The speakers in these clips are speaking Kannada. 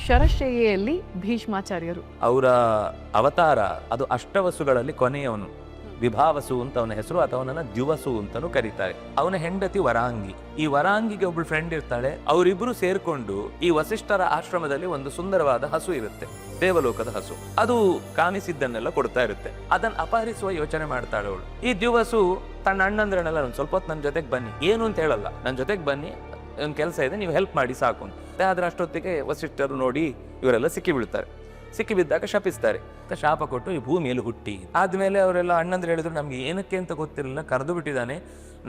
ಶರಶಯ್ಯೆಯಲ್ಲಿ ಭೀಷ್ಮಾಚಾರ್ಯರು ಅವರ ಅವತಾರ ಅದು ಅಷ್ಟವಸುಗಳಲ್ಲಿ ಕೊನೆಯವನು. ವಿಭಾವಸು ಅಂತ ಅವನ ಹೆಸರು, ಅಥವಾ ಅವನನ್ನ ದ್ಯುವಸು ಅಂತಲೂ ಕರೀತಾರೆ. ಅವನ ಹೆಂಡತಿ ವರಾಂಗಿ. ಈ ವರಾಂಗಿಗೆ ಒಬ್ಳು ಫ್ರೆಂಡ್ ಇರ್ತಾಳೆ. ಅವರಿಬ್ರು ಸೇರ್ಕೊಂಡು ಈ ವಸಿಷ್ಠರ ಆಶ್ರಮದಲ್ಲಿ ಒಂದು ಸುಂದರವಾದ ಹಸು ಇರುತ್ತೆ, ದೇವಲೋಕದ ಹಸು. ಅದು ಕಾಣಿಸಿದ್ದನ್ನೆಲ್ಲ ಕೊಡ್ತಾ ಇರುತ್ತೆ. ಅದನ್ನ ಅಪಹರಿಸುವ ಯೋಚನೆ ಮಾಡ್ತಾಳೆ ಅವಳು. ಈ ದ್ಯುವಸು ತನ್ನ ಅಣ್ಣಂದ್ರನ್ನೆಲ್ಲ ಒಂದು ಸ್ವಲ್ಪ ಹೊತ್ತು ನನ್ನ ಜೊತೆಗೆ ಬನ್ನಿ, ಏನು ಅಂತ ಹೇಳಲ್ಲ, ನನ್ನ ಜೊತೆಗೆ ಬನ್ನಿ, ಒಂದು ಕೆಲಸ ಇದೆ, ನೀವು ಹೆಲ್ಪ್ ಮಾಡಿ ಸಾಕು ಅಂತ. ಆದ್ರೆ ಅಷ್ಟೊತ್ತಿಗೆ ವಸಿಷ್ಠರು ನೋಡಿ ಇವರೆಲ್ಲ ಸಿಕ್ಕಿ ಬೀಳ್ತಾರೆ. ಸಿಕ್ಕಿ ಬಿದ್ದಾಗ ಶಪಿಸ್ತಾರೆ. ಶಾಪ ಕೊಟ್ಟು ಈ ಭೂಮಿಯಲ್ಲಿ ಹುಟ್ಟಿ. ಆದ್ಮೇಲೆ ಅವರೆಲ್ಲ ಅಣ್ಣಂದ್ರೆ ಹೇಳಿದ್ರು, ನಮ್ಗೆ ಏನಕ್ಕೆ ಅಂತ ಗೊತ್ತಿರಲಿಲ್ಲ, ಕರೆದು ಬಿಟ್ಟಿದ್ದಾನೆ,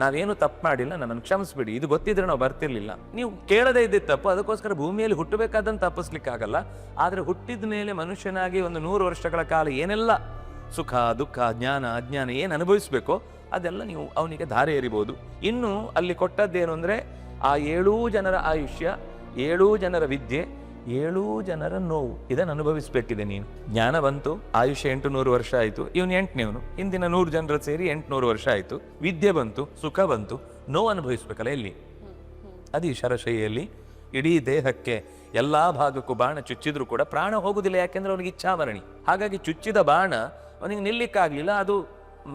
ನಾವೇನು ತಪ್ಪು ಮಾಡಿಲ್ಲ, ನನ್ನನ್ನು ಕ್ಷಮಿಸ್ಬಿಡಿ, ಇದು ಗೊತ್ತಿದ್ರೆ ನಾವು ಬರ್ತಿರ್ಲಿಲ್ಲ. ನೀವು ಕೇಳದೇ ಇದ್ದಿದ್ದು ತಪ್ಪು, ಅದಕ್ಕೋಸ್ಕರ ಭೂಮಿಯಲ್ಲಿ ಹುಟ್ಟಬೇಕಾದಂತ ತಪ್ಪಿಸ್ಲಿಕ್ಕೆ ಆಗಲ್ಲ. ಆದ್ರೆ ಹುಟ್ಟಿದ ಮೇಲೆ ಮನುಷ್ಯನಾಗಿ ಒಂದು 100 ವರ್ಷಗಳ ಕಾಲ ಏನೆಲ್ಲ ಸುಖ ದುಃಖ ಜ್ಞಾನ ಅಜ್ಞಾನ ಏನು ಅನುಭವಿಸ್ಬೇಕೋ ಅದೆಲ್ಲ ನೀವು ಅವನಿಗೆ ಧಾರೆ ಎರಿಬಹುದು. ಇನ್ನು ಅಲ್ಲಿ ಕೊಟ್ಟದ್ದೇನು ಅಂದ್ರೆ, ಆ 7 ಜನರ ಆಯುಷ್ಯ, 7 ಜನರ ವಿದ್ಯೆ, 7 ಜನರ ನೋವು, ಇದನ್ನು ಅನುಭವಿಸ್ಬೇಕಿದೆ ನೀನು. ಜ್ಞಾನ ಬಂತು, ಆಯುಷ್ಯ 800 ವರ್ಷ ಆಯ್ತು, ಇವನು 8ನೇವನು, ಹಿಂದಿನ 100 ಜನರ ಸೇರಿ 800 ವರ್ಷ ಆಯ್ತು. ವಿದ್ಯೆ ಬಂತು, ಸುಖ ಬಂತು, ನೋವು ಅನುಭವಿಸ್ಬೇಕಲ್ಲ ಎಲ್ಲಿ. ಅದು ಈ ಶರಶಯ್ಯಲ್ಲಿ ಇಡೀ ದೇಹಕ್ಕೆ ಎಲ್ಲಾ ಭಾಗಕ್ಕೂ ಬಾಣ ಚುಚ್ಚಿದ್ರು ಕೂಡ ಪ್ರಾಣ ಹೋಗುದಿಲ್ಲ, ಯಾಕೆಂದ್ರೆ ಅವನಿಗೆ ಇಚ್ಛಾಮರಣಿ. ಹಾಗಾಗಿ ಚುಚ್ಚಿದ ಬಾಣ ಅವನಿಗೆ ನಿಲ್ಲಿಕ್ಕಾಗ್ಲಿಲ್ಲ, ಅದು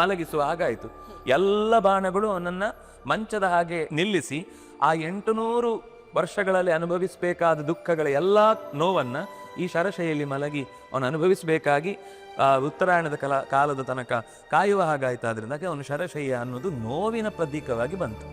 ಮಲಗಿಸುವ ಹಾಗಾಯ್ತು. ಎಲ್ಲ ಬಾಣಗಳು ಅವನನ್ನ ಮಂಚದ ಹಾಗೆ ನಿಲ್ಲಿಸಿ ಆ 800 ವರ್ಷಗಳಲ್ಲಿ ಅನುಭವಿಸಬೇಕಾದ ದುಃಖಗಳ ಎಲ್ಲ ನೋವನ್ನ ಈ ಶರಶಯ್ಯಲ್ಲಿ ಮಲಗಿ ಅವನು ಅನುಭವಿಸಬೇಕಾಗಿ ಉತ್ತರಾಯಣದ ಕಾಲದ ತನಕ ಕಾಯುವ ಹಾಗಾಯ್ತು. ಆದ್ರಿಂದ ಅವನು ಶರಶಯ್ಯ ಅನ್ನೋದು ನೋವಿನ ಪ್ರತೀಕವಾಗಿ ಬಂತು.